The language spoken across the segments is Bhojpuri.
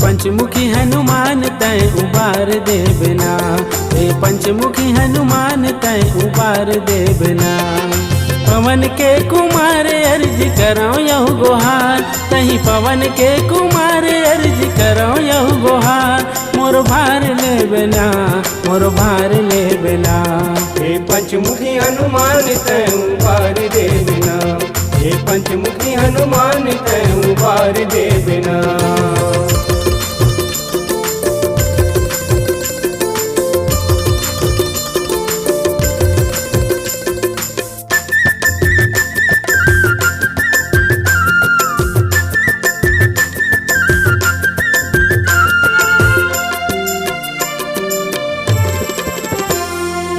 पंचमुखी हनुमान तय उबार देबना, हे पंचमुखी हनुमान तय उबार देबना। पवन के कुमार अर्ज करो यहु गोहार, तही पवन के कुमार अर्ज करो यहु गोहार। मोर भार लेबना, मोर भार लेबना। हे पंचमुखी हनुमान तय उबार देबना, हे पंचमुखी हनुमान तय उबार देबना।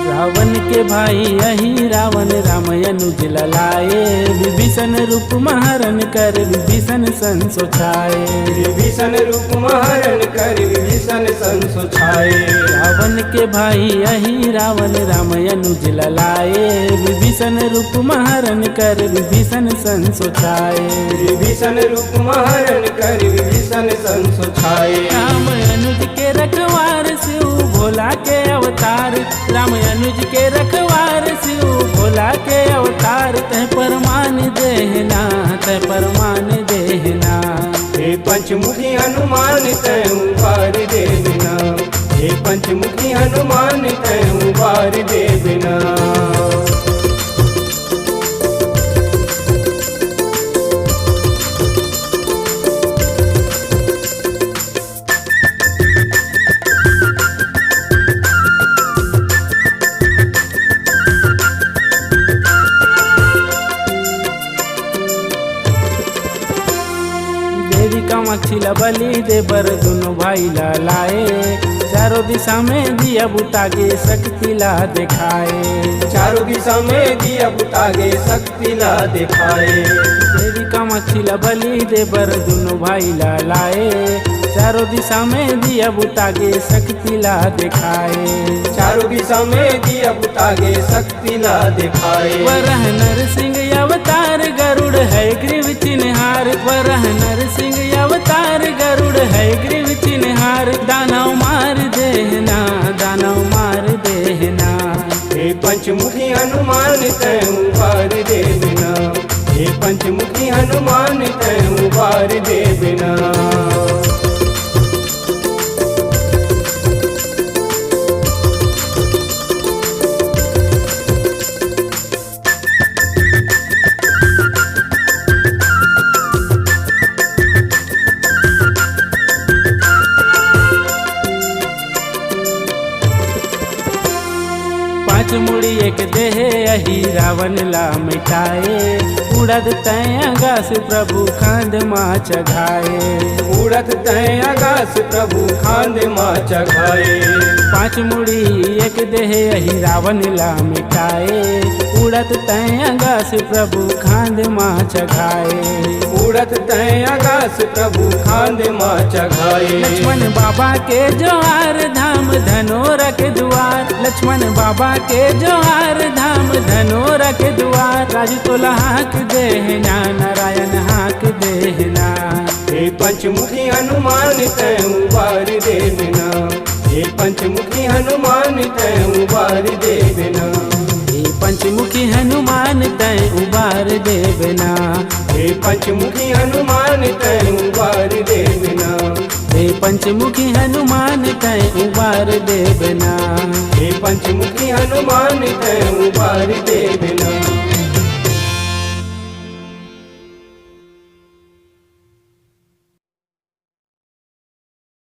रावण के भाई यही रावण राम अनुज ललाए, विभीषण रूप महरण कर विभीषण संसो छाए। विभीषण रूप महरण कर विभीषण संसो छाए। रावण के भाई यही रावण राम अनुज ललाए, विभीषण रूप महरण कर विभीषण संसो छाए। विभीषण रूप महरण कर विभीषण संसो छाए। राम अनुज के रखवार शिव भोला के अवतार, राम अनुज के रखवार शिव भोला के अवतार। तह परमान देहना, तह परमान देहना। हे पंचमुखी हनुमान तय उबार देबना, हे पंचमुखी हनुमान तय उबार देबना। कामाक्षी बलि देवर दोनों भाई लाए, चारों दिशा में दिया बुतागे शक्ति ला दिखाए। चारों दिशा में दिया बुतागे शक्ति ला दिखाए। देवी कामाक्षी बलि देवर दोनों भाई लाए, चारों दिशा में दिया बुतागे शक्ति ला दिखाए। चारों दिशा में दिया बुतागे शक्ति ला दिखाए। वरह नरसिंह अवतार गरुड़ है ग्रीव चिन्हार, वरह नरसिंह अवतार गरुड़ है ग्रीव चिन्हार। दानव मार देहना, दानव मार देहना। हे पंचमुखी हनुमान तय उबार देबना, हे पंचमुखी हनुमान तय उबार देबना। पांच मुड़ी एक देह यही रावण ला मिटाए, उड़द तय आकाश प्रभु खांद माँ चघाए। उड़द तय आकाश प्रभु खांद माँ चघाए। पांच मुड़ी एक देह यही रावण ला मिटाए, उड़द तय आकाश प्रभु खांद माँ चघाए। उड़द तय आकाश प्रभु खांद माँ चघाए। लक्ष्मण बाबा के जोहार धाम धनोरा के द्वार, लक्ष्मण बाबा के जोहार धाम धनोरा के द्वार। राजू तोला हाक देहना, नारायण हाक देहना। हे पंचमुखी हनुमान तय उबार देबना, हे पंचमुखी हनुमान तय उबार देबना। हे पंचमुखी हनुमान तय उबार देबना, हे पंचमुखी हनुमान तय उबार देबना। हे पंचमुखी हनुमान तय उबार देबना, हे पंचमुखी हनुमान तय उबार देबना।